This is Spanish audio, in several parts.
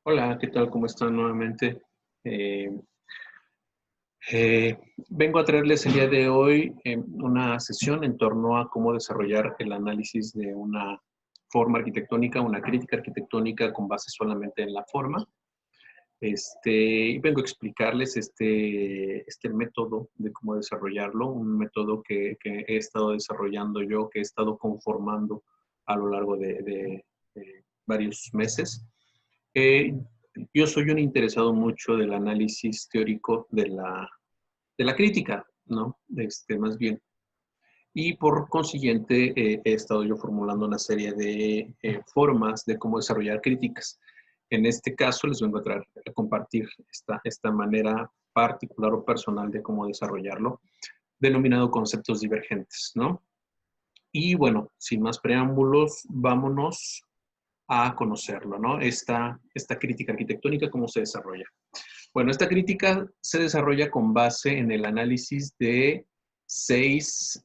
Hola, ¿qué tal? ¿Cómo están nuevamente? Eh, eh, Vengo a traerles el día de hoy una sesión en torno a cómo desarrollar el análisis de una forma arquitectónica, una crítica arquitectónica con base solamente en la forma. Y vengo a explicarles este método de cómo desarrollarlo, un método que he estado desarrollando yo, que he estado conformando a lo largo de varios meses. Eh, yo soy un interesado mucho del análisis teórico de la crítica, ¿no? Más bien. Y por consiguiente, he estado yo formulando una serie de formas de cómo desarrollar críticas. En este caso, les vengo a compartir esta manera particular o personal de cómo desarrollarlo, denominado conceptos divergentes, ¿no? Y bueno, sin más preámbulos, vámonos a conocerlo, ¿no? Esta crítica arquitectónica, ¿cómo se desarrolla? Bueno, esta crítica se desarrolla con base en el análisis de seis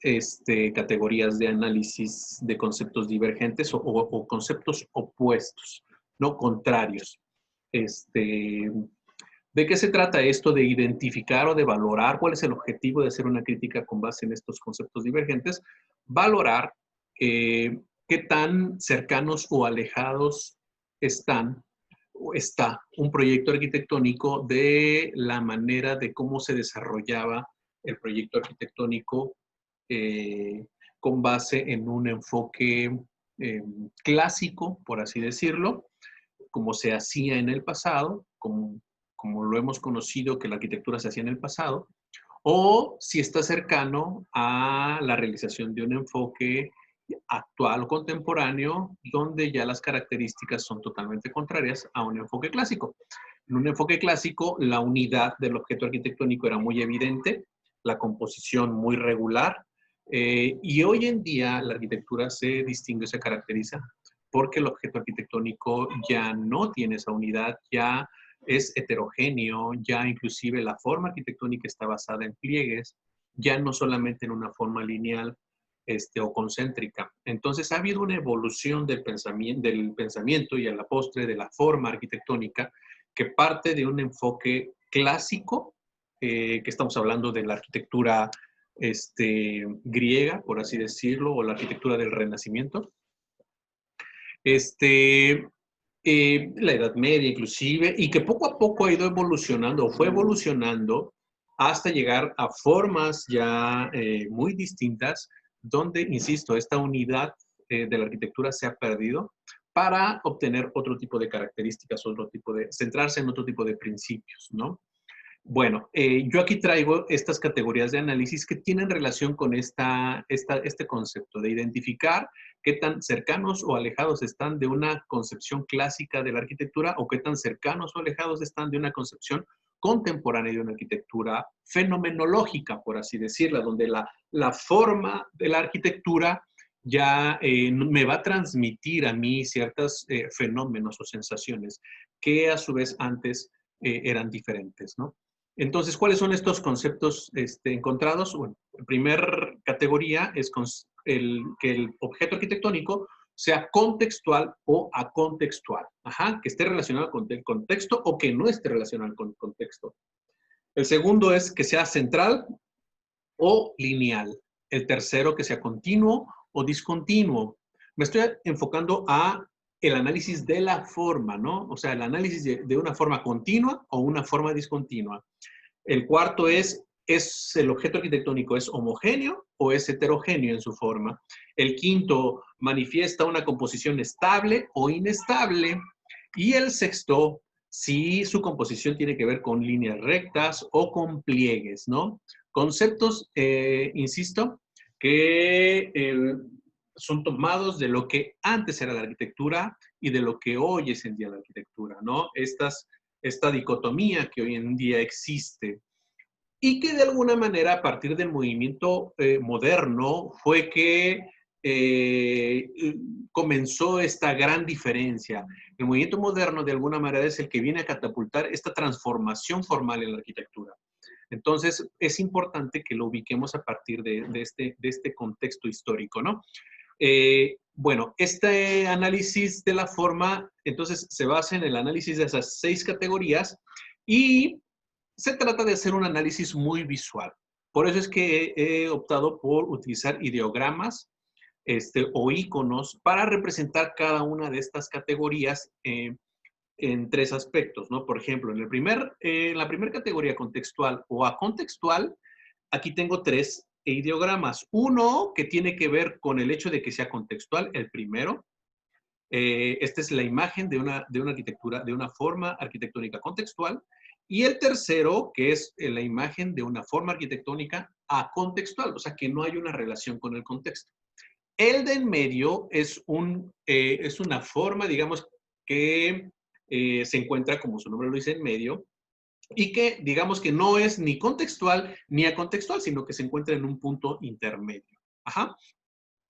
categorías de análisis de conceptos divergentes o conceptos opuestos, no contrarios. Este, ¿De qué se trata esto de identificar o de valorar? ¿Cuál es el objetivo de hacer una crítica con base en estos conceptos divergentes? Valorar qué tan cercanos o alejados están o está un proyecto arquitectónico de la manera de cómo se desarrollaba el proyecto arquitectónico eh, con base en un enfoque clásico, por así decirlo, como se hacía en el pasado, como lo hemos conocido que la arquitectura se hacía en el pasado, o si está cercano a la realización de un enfoque actual o contemporáneo, donde ya las características son totalmente contrarias a un enfoque clásico. En un enfoque clásico, la unidad del objeto arquitectónico era muy evidente, la composición muy regular, y hoy en día la arquitectura se distingue, se caracteriza porque el objeto arquitectónico ya no tiene esa unidad, ya es heterogéneo, ya inclusive la forma arquitectónica está basada en pliegues, ya no solamente en una forma lineal o concéntrica. Entonces ha habido una evolución del pensamiento y a la postre de la forma arquitectónica que parte de un enfoque clásico, que estamos hablando de la arquitectura griega, por así decirlo, o la arquitectura del Renacimiento, este, la Edad Media inclusive, y que poco a poco ha ido evolucionando o fue evolucionando hasta llegar a formas ya muy distintas, donde, insisto, esta unidad de la arquitectura se ha perdido para obtener otro tipo de características, centrarse en otro tipo de principios, ¿no? Bueno, yo aquí traigo estas categorías de análisis que tienen relación con este concepto de identificar qué tan cercanos o alejados están de una concepción clásica de la arquitectura o qué tan cercanos o alejados están de una concepción contemporánea de una arquitectura fenomenológica, por así decirla, donde la forma de la arquitectura ya me va a transmitir a mí ciertos fenómenos o sensaciones que a su vez antes eran diferentes, ¿no? Entonces, ¿cuáles son estos conceptos encontrados? Bueno, la primera categoría es que el objeto arquitectónico sea contextual o acontextual. Ajá, que esté relacionado con el contexto o que no esté relacionado con el contexto. El segundo es que sea central o lineal. El tercero, que sea continuo o discontinuo. Me estoy enfocando a el análisis de la forma, ¿no? O sea, el análisis de una forma continua o una forma discontinua. El cuarto es el objeto arquitectónico, ¿es homogéneo o es heterogéneo en su forma? El quinto, manifiesta una composición estable o inestable. Y el sexto, si su composición tiene que ver con líneas rectas o con pliegues, ¿no? Conceptos, insisto, que son tomados de lo que antes era la arquitectura y de lo que hoy es en día la arquitectura, ¿no? Esta dicotomía que hoy en día existe y que de alguna manera a partir del movimiento moderno fue que eh, comenzó esta gran diferencia. El movimiento moderno de alguna manera es el que viene a catapultar esta transformación formal en la arquitectura. Entonces, es importante que lo ubiquemos a partir de este contexto histórico, ¿no? Bueno, este análisis de la forma, entonces, se basa en el análisis de esas 6 categorías y se trata de hacer un análisis muy visual. Por eso es que he optado por utilizar ideogramas o iconos para representar cada una de estas categorías en 3 aspectos, ¿no? Por ejemplo, en la primera categoría contextual o acontextual, aquí tengo 3 ideogramas. Uno que tiene que ver con el hecho de que sea contextual, el primero. Esta es la imagen de una arquitectura, de una forma arquitectónica contextual. Y el tercero, que es la imagen de una forma arquitectónica acontextual, o sea, que no hay una relación con el contexto. El de en medio es una forma, digamos, que se encuentra, como su nombre lo dice, en medio, y que, digamos, que no es ni contextual ni acontextual, sino que se encuentra en un punto intermedio. Ajá.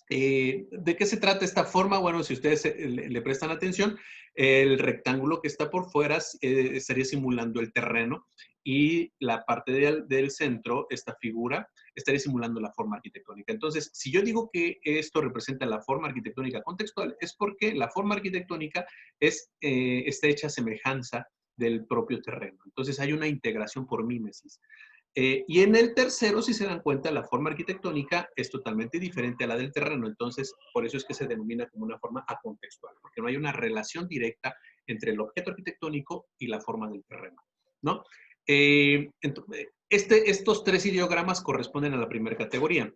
¿De qué se trata esta forma? Bueno, si ustedes le prestan atención, el rectángulo que está por fuera estaría simulando el terreno y la parte del centro, esta figura, estaría simulando la forma arquitectónica. Entonces, si yo digo que esto representa la forma arquitectónica contextual, es porque la forma arquitectónica está hecha a semejanza del propio terreno. Entonces, hay una integración por mímesis. Y en el tercero, si se dan cuenta, la forma arquitectónica es totalmente diferente a la del terreno. Entonces, por eso es que se denomina como una forma acontextual, porque no hay una relación directa entre el objeto arquitectónico y la forma del terreno, ¿no? Estos 3 ideogramas corresponden a la primera categoría.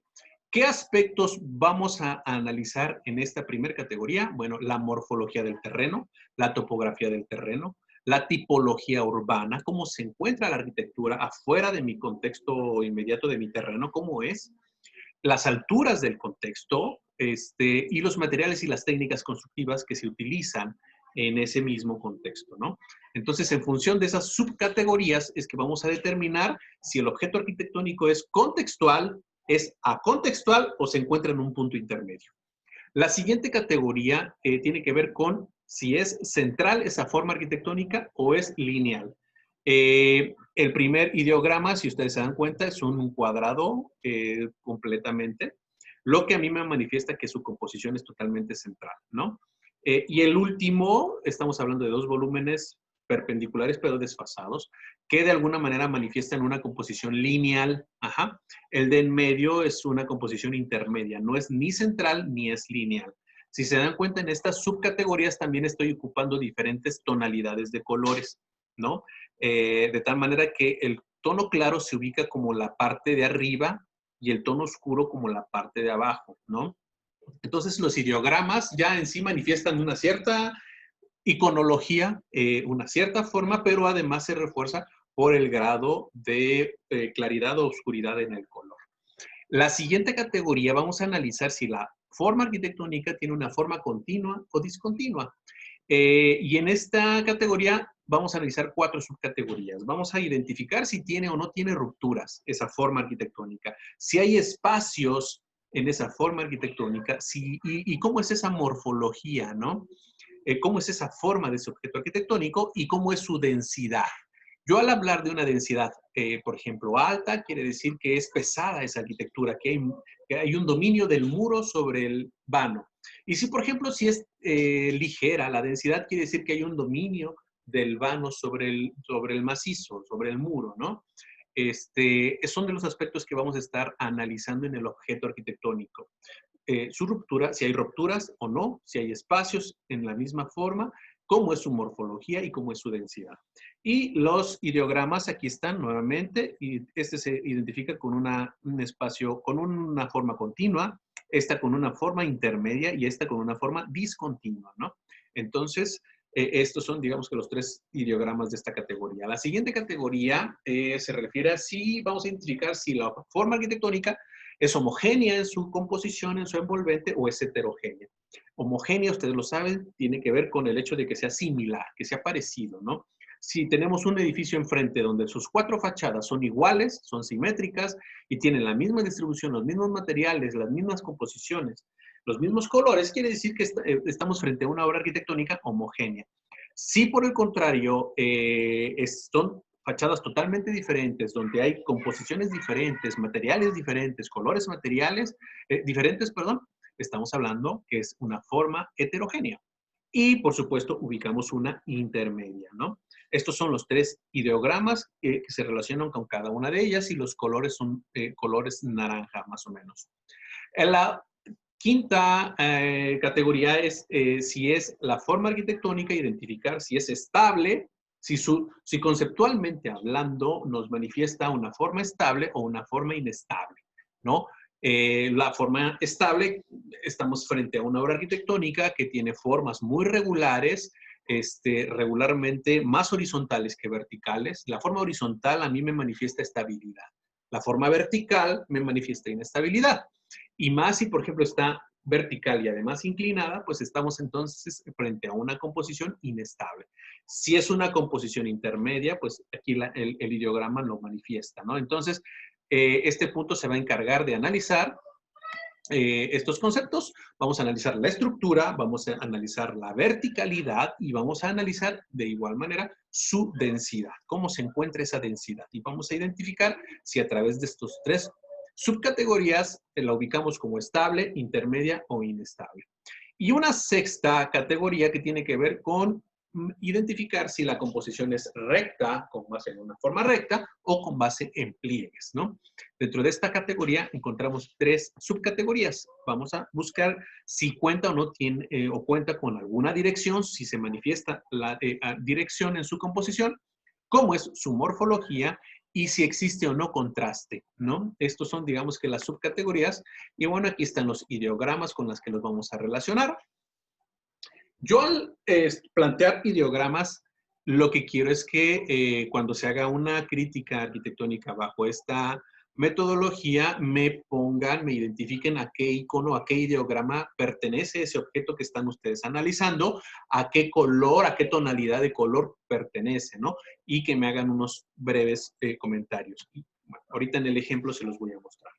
¿Qué aspectos vamos a analizar en esta primera categoría? Bueno, la morfología del terreno, la topografía del terreno, la tipología urbana, cómo se encuentra la arquitectura afuera de mi contexto inmediato de mi terreno, cómo es, las alturas del contexto, y los materiales y las técnicas constructivas que se utilizan en ese mismo contexto, ¿no? Entonces, en función de esas subcategorías es que vamos a determinar si el objeto arquitectónico es contextual, es acontextual o se encuentra en un punto intermedio. La siguiente categoría tiene que ver con si es central esa forma arquitectónica o es lineal. El primer ideograma, si ustedes se dan cuenta, es un cuadrado completamente, lo que a mí me manifiesta que su composición es totalmente central, ¿no? Y el último, estamos hablando de 2 volúmenes perpendiculares pero desfasados, que de alguna manera manifiestan una composición lineal. Ajá. El de en medio es una composición intermedia, no es ni central ni es lineal. Si se dan cuenta, en estas subcategorías también estoy ocupando diferentes tonalidades de colores, ¿no? De tal manera que el tono claro se ubica como la parte de arriba y el tono oscuro como la parte de abajo, ¿no? Entonces los ideogramas ya en sí manifiestan una cierta iconología, una cierta forma, pero además se refuerza por el grado de claridad o oscuridad en el color. La siguiente categoría vamos a analizar si la forma arquitectónica tiene una forma continua o discontinua. Y en esta categoría vamos a analizar 4 subcategorías. Vamos a identificar si tiene o no tiene rupturas esa forma arquitectónica, si hay espacios en esa forma arquitectónica, y cómo es esa morfología, ¿no? Cómo es esa forma de ese objeto arquitectónico y cómo es su densidad. Yo al hablar de una densidad, por ejemplo, alta, quiere decir que es pesada esa arquitectura, que hay un dominio del muro sobre el vano. Y si, por ejemplo, si es ligera, la densidad quiere decir que hay un dominio del vano sobre el macizo, sobre el muro, ¿no? Son de los aspectos que vamos a estar analizando en el objeto arquitectónico. Su ruptura, si hay rupturas o no, si hay espacios en la misma forma, cómo es su morfología y cómo es su densidad. Y los ideogramas aquí están nuevamente, y este se identifica con un espacio, con una forma continua, esta con una forma intermedia y esta con una forma discontinua, ¿no? Entonces, estos son, digamos que los 3 ideogramas de esta categoría. La siguiente categoría se refiere a si vamos a identificar si la forma arquitectónica es homogénea en su composición, en su envolvente, o es heterogénea. Homogénea, ustedes lo saben, tiene que ver con el hecho de que sea similar, que sea parecido, ¿no? Si tenemos un edificio enfrente donde sus 4 fachadas son iguales, son simétricas y tienen la misma distribución, los mismos materiales, las mismas composiciones, los mismos colores, quiere decir que estamos frente a una obra arquitectónica homogénea. Si por el contrario son fachadas totalmente diferentes, donde hay composiciones diferentes, materiales diferentes, colores materiales diferentes, perdón, estamos hablando que es una forma heterogénea. Y, por supuesto, ubicamos una intermedia, ¿no? Estos son los tres ideogramas que se relacionan con cada una de ellas y los colores son colores naranja, más o menos. La quinta categoría es si es la forma arquitectónica, identificar si es estable, si conceptualmente hablando nos manifiesta una forma estable o una forma inestable, ¿no? La forma estable, estamos frente a una obra arquitectónica que tiene formas muy regulares, regularmente más horizontales que verticales. La forma horizontal a mí me manifiesta estabilidad. La forma vertical me manifiesta inestabilidad. Y más si, por ejemplo, está vertical y además inclinada, pues estamos entonces frente a una composición inestable. Si es una composición intermedia, pues aquí el ideograma lo manifiesta, ¿no? Entonces, este punto se va a encargar de analizar estos conceptos. Vamos a analizar la estructura, vamos a analizar la verticalidad y vamos a analizar de igual manera su densidad, cómo se encuentra esa densidad. Y vamos a identificar si a través de estos tres subcategorías la ubicamos como estable, intermedia o inestable. Y una sexta categoría que tiene que ver con identificar si la composición es recta, con base en una forma recta, o con base en pliegues, ¿no? Dentro de esta categoría encontramos tres subcategorías. Vamos a buscar si cuenta o no tiene, o cuenta con alguna dirección, si se manifiesta la dirección en su composición, cómo es su morfología y si existe o no contraste, ¿no? Estos son, digamos que las subcategorías. Y bueno, aquí están los ideogramas con las que los vamos a relacionar. Yo al plantear ideogramas, lo que quiero es que cuando se haga una crítica arquitectónica bajo esta metodología, me pongan, me identifiquen a qué icono, a qué ideograma pertenece ese objeto que están ustedes analizando, a qué color, a qué tonalidad de color pertenece, ¿no? Y que me hagan unos breves comentarios. Y, bueno, ahorita en el ejemplo se los voy a mostrar,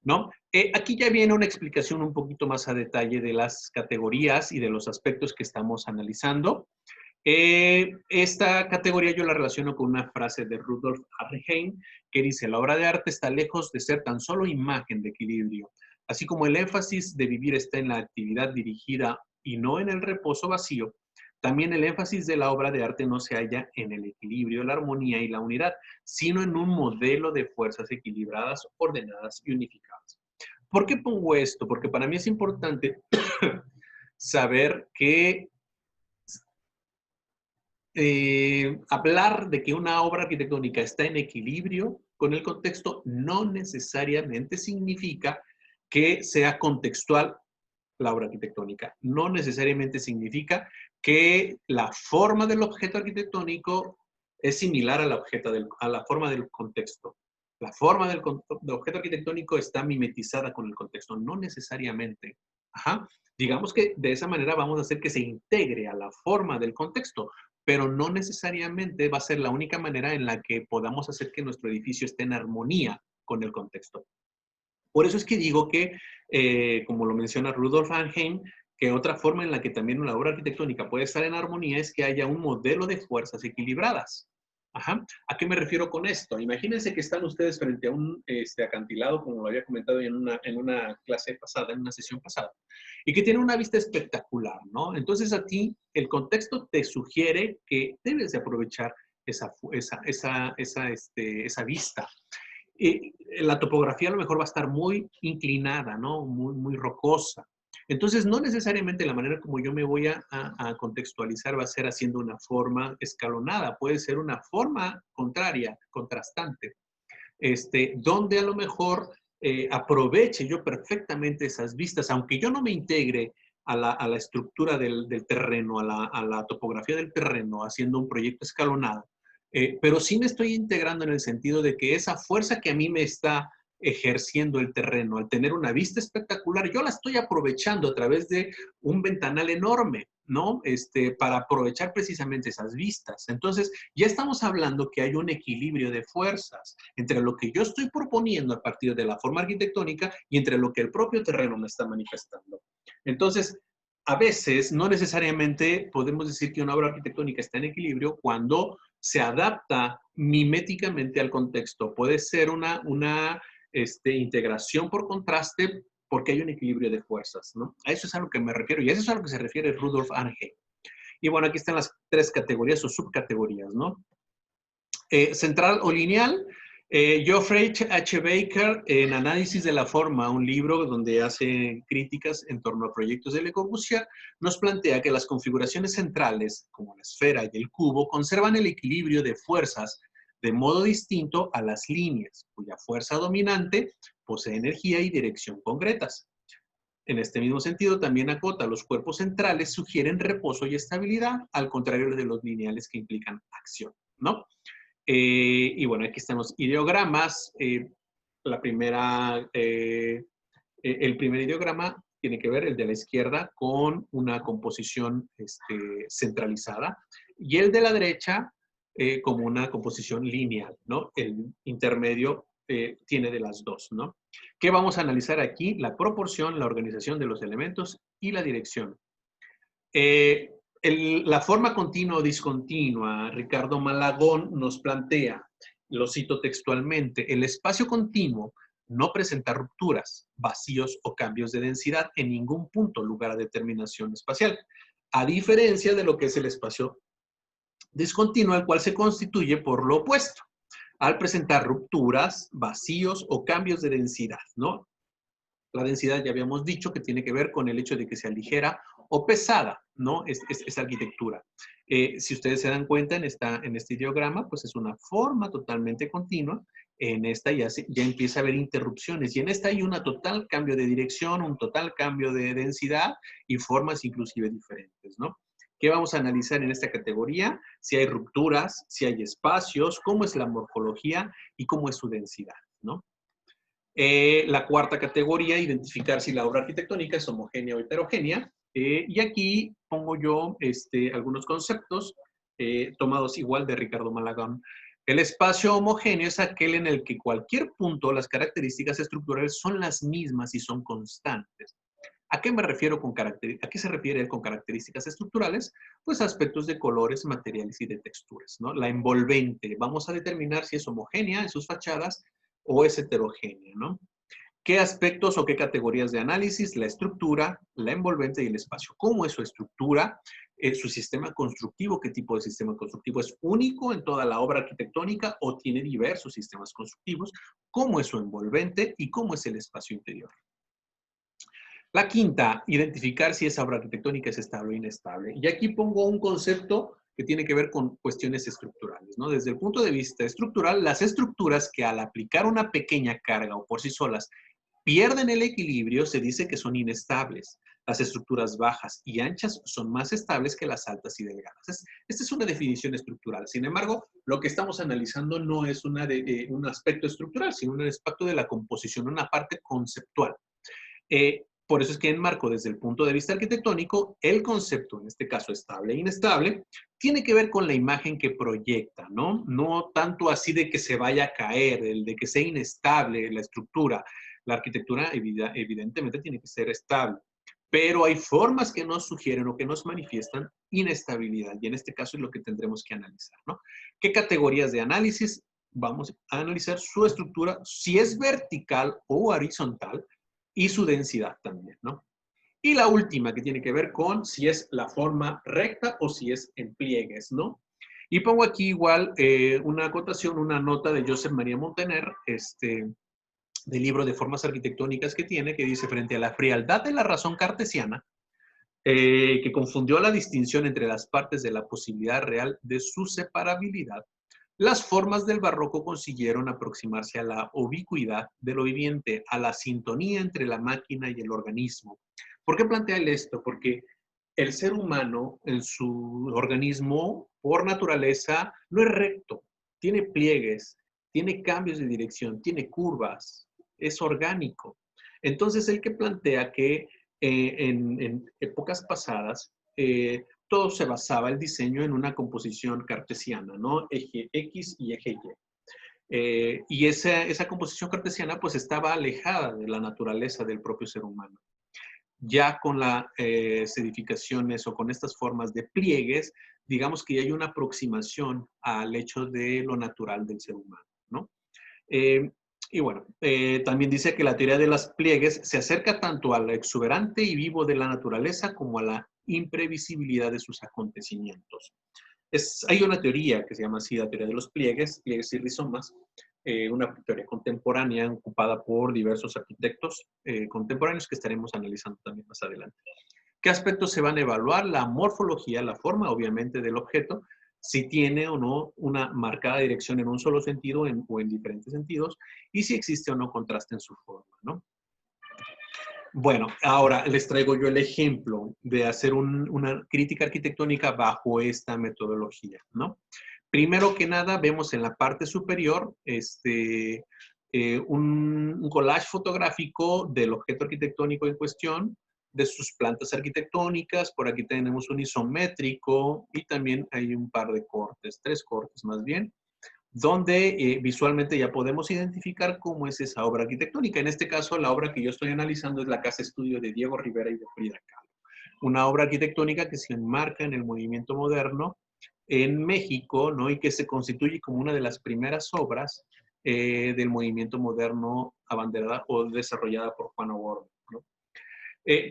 ¿no? Aquí ya viene una explicación un poquito más a detalle de las categorías y de los aspectos que estamos analizando. Esta categoría yo la relaciono con una frase de Rudolf Ahrenheim que dice: la obra de arte está lejos de ser tan solo imagen de equilibrio. Así como el énfasis de vivir está en la actividad dirigida y no en el reposo vacío, también el énfasis de la obra de arte no se halla en el equilibrio, la armonía y la unidad, sino en un modelo de fuerzas equilibradas, ordenadas y unificadas. ¿Por qué pongo esto? Porque para mí es importante saber que hablar de que una obra arquitectónica está en equilibrio con el contexto no necesariamente significa que sea contextual la obra arquitectónica. No necesariamente significa que la forma del objeto arquitectónico es similar a a la forma del contexto. La forma del objeto arquitectónico está mimetizada con el contexto, no necesariamente. Ajá. Digamos que de esa manera vamos a hacer que se integre a la forma del contexto, pero no necesariamente va a ser la única manera en la que podamos hacer que nuestro edificio esté en armonía con el contexto. Por eso es que digo que, como lo menciona Rudolf Ahrenheim, que otra forma en la que también una obra arquitectónica puede estar en armonía es que haya un modelo de fuerzas equilibradas. Ajá. ¿A qué me refiero con esto? Imagínense que están ustedes frente a un acantilado, como lo había comentado en una clase pasada, en una sesión pasada, y que tiene una vista espectacular, ¿no? Entonces a ti el contexto te sugiere que debes de aprovechar esa vista. La topografía a lo mejor va a estar muy inclinada, ¿no? Muy rocosa. Entonces, no necesariamente la manera como yo me voy a contextualizar va a ser haciendo una forma escalonada, puede ser una forma contraria, contrastante, donde a lo mejor aproveche yo perfectamente esas vistas, aunque yo no me integre a la estructura del terreno, a la topografía del terreno, haciendo un proyecto escalonado. Pero sí me estoy integrando en el sentido de que esa fuerza que a mí me está ejerciendo el terreno, al tener una vista espectacular, yo la estoy aprovechando a través de un ventanal enorme, ¿no? Para aprovechar precisamente esas vistas. Entonces, ya estamos hablando que hay un equilibrio de fuerzas entre lo que yo estoy proponiendo a partir de la forma arquitectónica y entre lo que el propio terreno me está manifestando. Entonces, a veces, no necesariamente podemos decir que una obra arquitectónica está en equilibrio cuando se adapta miméticamente al contexto. Puede ser una integración por contraste, porque hay un equilibrio de fuerzas, ¿no? A eso es a lo que me refiero, y a eso es a lo que se refiere Rudolf Arnhem. Y bueno, aquí están las 3 categorías o subcategorías, ¿no? Central o lineal, Geoffrey H. Baker, en Análisis de la Forma, un libro donde hace críticas en torno a proyectos de Le Corbusier, nos plantea que las configuraciones centrales, como la esfera y el cubo, conservan el equilibrio de fuerzas de modo distinto a las líneas, cuya fuerza dominante posee energía y dirección concretas. En este mismo sentido, también acota, los cuerpos centrales sugieren reposo y estabilidad, al contrario de los lineales que implican acción, ¿no? Y bueno, aquí están los ideogramas. El primer ideograma tiene que ver, el de la izquierda, con una composición centralizada, y el de la derecha como una composición lineal, ¿no? El intermedio tiene de las dos, ¿no? ¿Qué vamos a analizar aquí? La proporción, la organización de los elementos y la dirección. La forma continua o discontinua, Ricardo Malagón nos plantea, lo cito textualmente, el espacio continuo no presenta rupturas, vacíos o cambios de densidad en ningún punto, lugar a determinación espacial, a diferencia de lo que es el espacio discontinuo, el cual se constituye por lo opuesto, al presentar rupturas, vacíos o cambios de densidad, ¿no? La densidad ya habíamos dicho que tiene que ver con el hecho de que sea ligera o pesada, ¿no? Esa arquitectura. Si ustedes se dan cuenta en este diagrama, pues es una forma totalmente continua. En esta ya empieza a haber interrupciones y en esta hay un total cambio de dirección, un total cambio de densidad y formas inclusive diferentes, ¿no? ¿Qué vamos a analizar en esta categoría? Si hay rupturas, si hay espacios, cómo es la morfología y cómo es su densidad, ¿no? La cuarta categoría, identificar si la obra arquitectónica es homogénea o heterogénea. Y aquí pongo yo algunos conceptos tomados igual de Ricardo Malagón. El espacio homogéneo es aquel en el que cualquier punto, las características estructurales son las mismas y son constantes. ¿A qué me refiero a qué se refiere él con características estructurales? Pues aspectos de colores, materiales y de texturas, ¿no? La envolvente, vamos a determinar si es homogénea en sus fachadas o es heterogénea, ¿no? ¿Qué aspectos o qué categorías de análisis? La estructura, la envolvente y el espacio. ¿Cómo es su estructura? ¿Su sistema constructivo? ¿Qué tipo de sistema constructivo? ¿Es único en toda la obra arquitectónica o tiene diversos sistemas constructivos? ¿Cómo es su envolvente y cómo es el espacio interior? La quinta, identificar si esa obra arquitectónica es estable o inestable. Y aquí pongo un concepto que tiene que ver con cuestiones estructurales, ¿no? Desde el punto de vista estructural, las estructuras que al aplicar una pequeña carga o por sí solas pierden el equilibrio, se dice que son inestables. Las estructuras bajas y anchas son más estables que las altas y delgadas. Esta es una definición estructural. Sin embargo, lo que estamos analizando no es un aspecto estructural, sino un aspecto de la composición, una parte conceptual. Por eso es que enmarco desde el punto de vista arquitectónico, el concepto, en este caso estable e inestable, tiene que ver con la imagen que proyecta, ¿no? No tanto así de que se vaya a caer, el de que sea inestable la estructura. La arquitectura evidentemente tiene que ser estable, pero hay formas que nos sugieren o que nos manifiestan inestabilidad, y en este caso es lo que tendremos que analizar, ¿no? ¿Qué categorías de análisis? Vamos a analizar su estructura, si es vertical o horizontal, y su densidad también, ¿no? Y la última, que tiene que ver con si es la forma recta o si es en pliegues, ¿no? Y pongo aquí igual una acotación, una nota de Josep María Montaner, del libro de formas arquitectónicas que tiene, que dice: frente a la frialdad de la razón cartesiana, que confundió la distinción entre las partes de la posibilidad real de su separabilidad, las formas del barroco consiguieron aproximarse a la ubicuidad de lo viviente, a la sintonía entre la máquina y el organismo. ¿Por qué plantea él esto? Porque el ser humano, en su organismo, por naturaleza, no es recto, tiene pliegues, tiene cambios de dirección, tiene curvas, es orgánico. Entonces, el que plantea que en épocas pasadas, todo se basaba el diseño en una composición cartesiana, ¿no? Eje X y eje Y. Y esa composición cartesiana pues estaba alejada de la naturaleza del propio ser humano. Ya con las edificaciones o con estas formas de pliegues, digamos que ya hay una aproximación al hecho de lo natural del ser humano, ¿no? Y bueno, también dice que la teoría de los pliegues se acerca tanto al exuberante y vivo de la naturaleza como a la imprevisibilidad de sus acontecimientos. Hay una teoría que se llama así, la teoría de los pliegues, pliegues y rizomas, una teoría contemporánea ocupada por diversos arquitectos contemporáneos que estaremos analizando también más adelante. ¿Qué aspectos se van a evaluar? La morfología, la forma, obviamente, del objeto, si tiene o no una marcada dirección en un solo sentido o en diferentes sentidos, y si existe o no contraste en su forma, ¿no? Bueno, ahora les traigo yo el ejemplo de hacer una crítica arquitectónica bajo esta metodología, ¿no? Primero que nada, vemos en la parte superior un collage fotográfico del objeto arquitectónico en cuestión, de sus plantas arquitectónicas. Por aquí tenemos un isométrico y también hay un par de cortes, 3 cortes más bien, donde visualmente ya podemos identificar cómo es esa obra arquitectónica. En este caso, la obra que yo estoy analizando es la Casa Estudio de Diego Rivera y de Frida Kahlo. Una obra arquitectónica que se enmarca en el movimiento moderno en México, ¿no? Y que se constituye como una de las primeras obras del movimiento moderno abanderada o desarrollada por Juan O'Gorman, ¿no?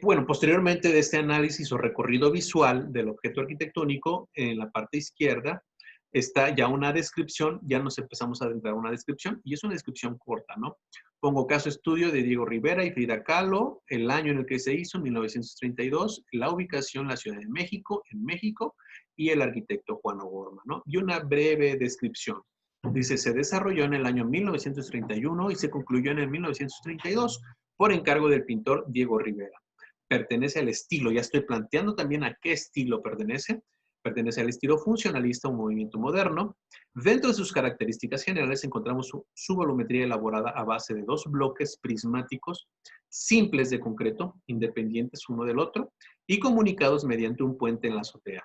Bueno, posteriormente de este análisis o recorrido visual del objeto arquitectónico, en la parte izquierda está ya una descripción, ya nos empezamos a adentrar a una descripción, y es una descripción corta, ¿no? Pongo caso estudio de Diego Rivera y Frida Kahlo, el año en el que se hizo, 1932, la ubicación, la Ciudad de México, en México, y el arquitecto Juan O'Gorman, ¿no? Y una breve descripción. Dice, se desarrolló en el año 1931 y se concluyó en el 1932 por encargo del pintor Diego Rivera. Pertenece al estilo, ya estoy planteando también a qué estilo pertenece. Pertenece al estilo funcionalista, un movimiento moderno. Dentro de sus características generales encontramos su volumetría elaborada a base de 2 bloques prismáticos simples de concreto, independientes uno del otro, y comunicados mediante un puente en la azotea.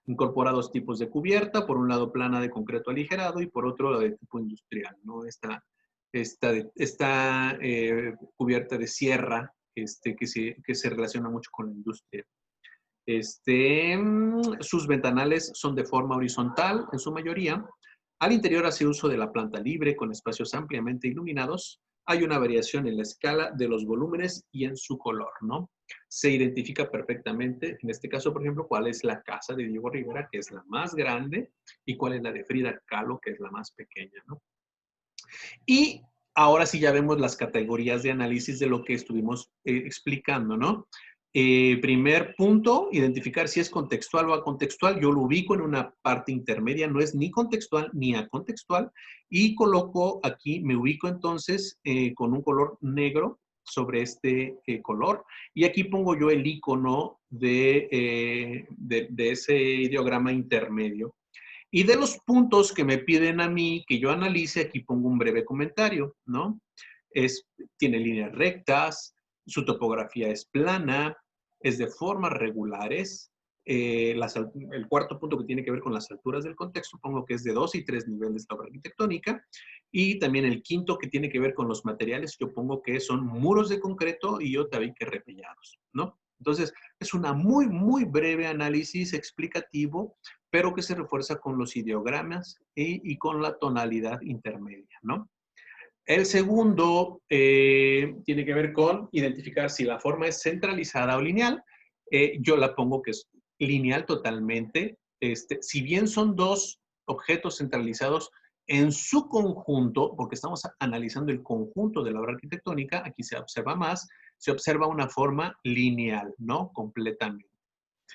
Incorpora 2 tipos de cubierta, por un lado plana de concreto aligerado y por otro la de tipo industrial, ¿no? Esta cubierta de sierra que se relaciona mucho con la industria. Sus ventanales son de forma horizontal en su mayoría. Al interior hace uso de la planta libre con espacios ampliamente iluminados. Hay una variación en la escala de los volúmenes y en su color, ¿no? Se identifica perfectamente, en este caso, por ejemplo, cuál es la casa de Diego Rivera, que es la más grande, y cuál es la de Frida Kahlo, que es la más pequeña, ¿no? Y ahora sí ya vemos las categorías de análisis de lo que estuvimos explicando, ¿no? Primer punto, identificar si es contextual o acontextual. Yo lo ubico en una parte intermedia, no es ni contextual ni acontextual, y coloco aquí, me ubico entonces con un color negro sobre este color, y aquí pongo yo el icono de ese ideograma intermedio. Y de los puntos que me piden a mí que yo analice, aquí pongo un breve comentario, ¿no? Tiene líneas rectas, su topografía es plana, es de formas regulares. El cuarto punto que tiene que ver con las alturas del contexto, pongo que es de 2 y 3 niveles de obra arquitectónica. Y también el quinto que tiene que ver con los materiales, yo pongo que son muros de concreto y tabique repellados, ¿no? Entonces, es una muy breve análisis explicativo, pero que se refuerza con los ideogramas y con la tonalidad intermedia, ¿no? El segundo tiene que ver con identificar si la forma es centralizada o lineal. Yo la pongo que es lineal totalmente. Si bien son 2 objetos centralizados en su conjunto, porque estamos analizando el conjunto de la obra arquitectónica, aquí se observa más, se observa una forma lineal, ¿no? Completamente.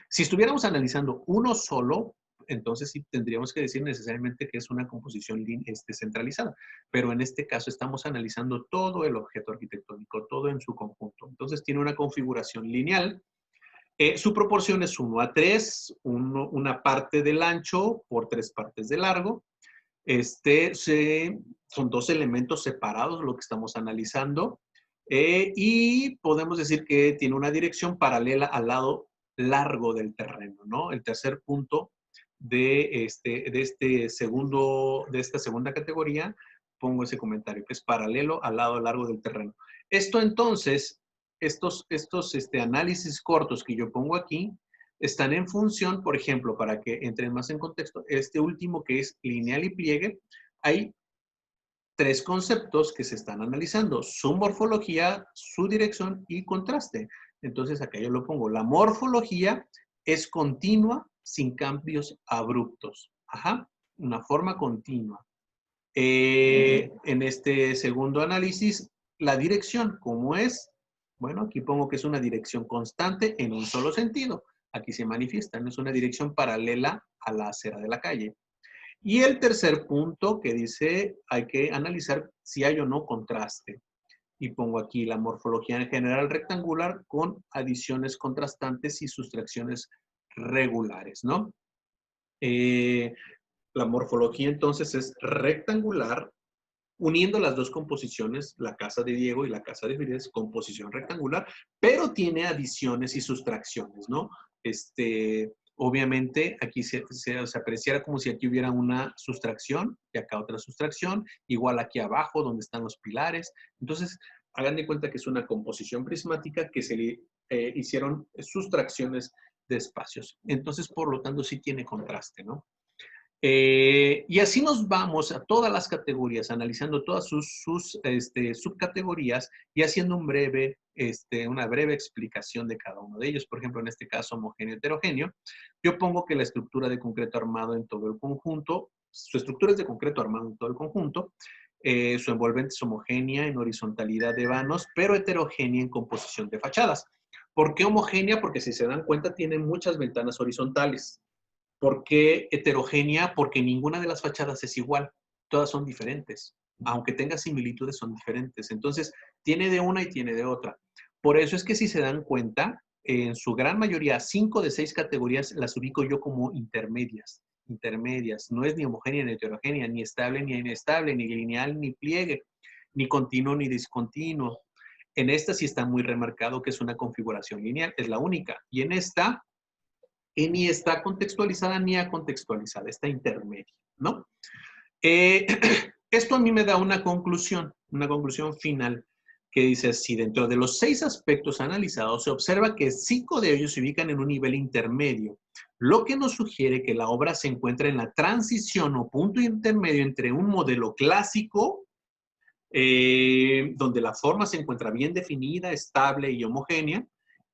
Si estuviéramos analizando uno solo, entonces sí tendríamos que decir necesariamente que es una composición centralizada. Pero en este caso estamos analizando todo el objeto arquitectónico, todo en su conjunto. Entonces tiene una configuración lineal. Su proporción es 1:3, una parte del ancho por 3 partes de largo. Son 2 elementos separados lo que estamos analizando. Y podemos decir que tiene una dirección paralela al lado largo del terreno, ¿no? El tercer punto de esta segunda categoría, pongo ese comentario, que es paralelo al lado largo del terreno. Esto entonces, estos análisis cortos que yo pongo aquí, están en función, por ejemplo, para que entren más en contexto, este último que es lineal y pliegue, hay 3 conceptos que se están analizando: su morfología, su dirección y contraste. Entonces, acá yo lo pongo. La morfología es continua, sin cambios abruptos. Ajá, una forma continua. En este segundo análisis, la dirección, ¿cómo es? Bueno, aquí pongo que es una dirección constante en un solo sentido. Aquí se manifiesta, no es una dirección paralela a la acera de la calle. Y el tercer punto que dice, hay que analizar si hay o no contraste. Y pongo aquí la morfología en general rectangular con adiciones contrastantes y sustracciones regulares, ¿no? La morfología entonces es rectangular, uniendo las dos composiciones, la casa de Diego y la casa de Fidesz, composición rectangular, pero tiene adiciones y sustracciones, ¿no? Obviamente aquí se apreciara como si aquí hubiera una sustracción y acá otra sustracción, igual aquí abajo donde están los pilares. Entonces, hagan de cuenta que es una composición prismática que se le hicieron sustracciones de espacios. Entonces, por lo tanto, sí tiene contraste, ¿no? Y así nos vamos a todas las categorías, analizando todas sus subcategorías y haciendo una breve explicación de cada uno de ellos. Por ejemplo, en este caso, homogéneo heterogéneo, yo pongo que la estructura de concreto armado en todo el conjunto, su estructura es de concreto armado en todo el conjunto, su envolvente es homogénea en horizontalidad de vanos, pero heterogénea en composición de fachadas. ¿Por qué homogénea? Porque si se dan cuenta, tiene muchas ventanas horizontales. ¿Por qué heterogénea? Porque ninguna de las fachadas es igual. Todas son diferentes. Aunque tenga similitudes, son diferentes. Entonces, tiene de una y tiene de otra. Por eso es que si se dan cuenta, en su gran mayoría, 5 de 6 categorías las ubico yo como intermedias. Intermedias. No es ni homogénea ni heterogénea, ni estable ni inestable, ni lineal ni pliegue, ni continuo ni discontinuo. En esta sí está muy remarcado que es una configuración lineal. Es la única. Y en esta ni está contextualizada ni acontextualizada, está intermedia, ¿no? Esto a mí me da una conclusión final, que dice, si dentro de los 6 aspectos analizados se observa que 5 de ellos se ubican en un nivel intermedio, lo que nos sugiere que la obra se encuentra en la transición o punto intermedio entre un modelo clásico, donde la forma se encuentra bien definida, estable y homogénea,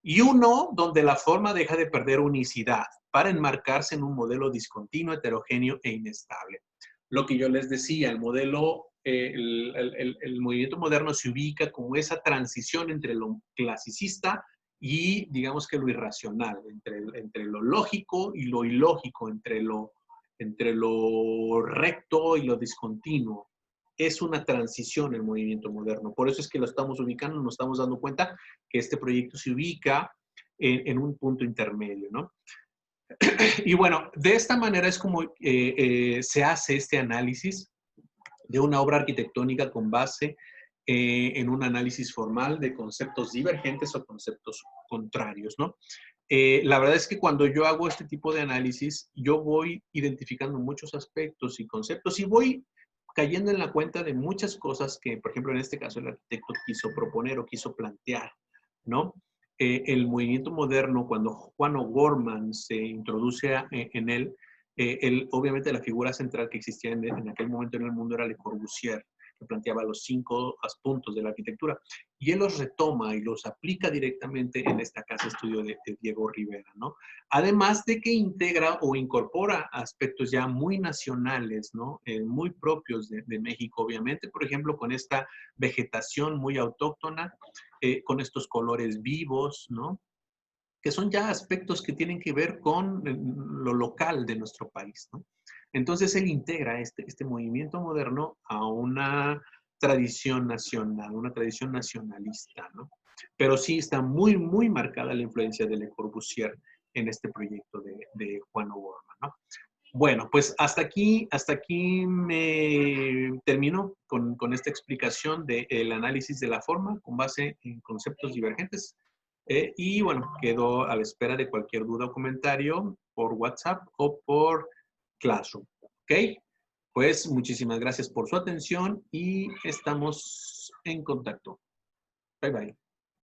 y uno donde la forma deja de perder unicidad para enmarcarse en un modelo discontinuo, heterogéneo e inestable. Lo que yo les decía, el modelo, el movimiento moderno se ubica como esa transición entre lo clasicista y, digamos que lo irracional, entre lo lógico y lo ilógico, entre lo recto y lo discontinuo. Es una transición el movimiento moderno. Por eso es que lo estamos ubicando, nos estamos dando cuenta que este proyecto se ubica en un punto intermedio, ¿no? Y bueno, de esta manera es como se hace este análisis de una obra arquitectónica con base en un análisis formal de conceptos divergentes o conceptos contrarios, ¿no? La verdad es que cuando yo hago este tipo de análisis, yo voy identificando muchos aspectos y conceptos y voy cayendo en la cuenta de muchas cosas que, por ejemplo, en este caso el arquitecto quiso proponer o quiso plantear, ¿no? El movimiento moderno, cuando Juan O'Gorman se introduce en él, obviamente la figura central que existía en aquel momento en el mundo era Le Corbusier, que planteaba los 5 puntos de la arquitectura. Y él los retoma y los aplica directamente en esta casa estudio de Diego Rivera, ¿no? Además de que integra o incorpora aspectos ya muy nacionales, ¿no? Muy propios de México, obviamente, por ejemplo, con esta vegetación muy autóctona, con estos colores vivos, ¿no? Que son ya aspectos que tienen que ver con lo local de nuestro país, ¿no? Entonces él integra este movimiento moderno a una tradición nacional, una tradición nacionalista, ¿no? Pero sí está muy, muy marcada la influencia de Le Corbusier en este proyecto de Juan O'Gorman, ¿no? Bueno, pues hasta aquí me termino con esta explicación del análisis de la forma con base en conceptos divergentes. Y bueno, quedo a la espera de cualquier duda o comentario por WhatsApp o por Classroom. ¿Ok? Pues muchísimas gracias por su atención y estamos en contacto. Bye bye.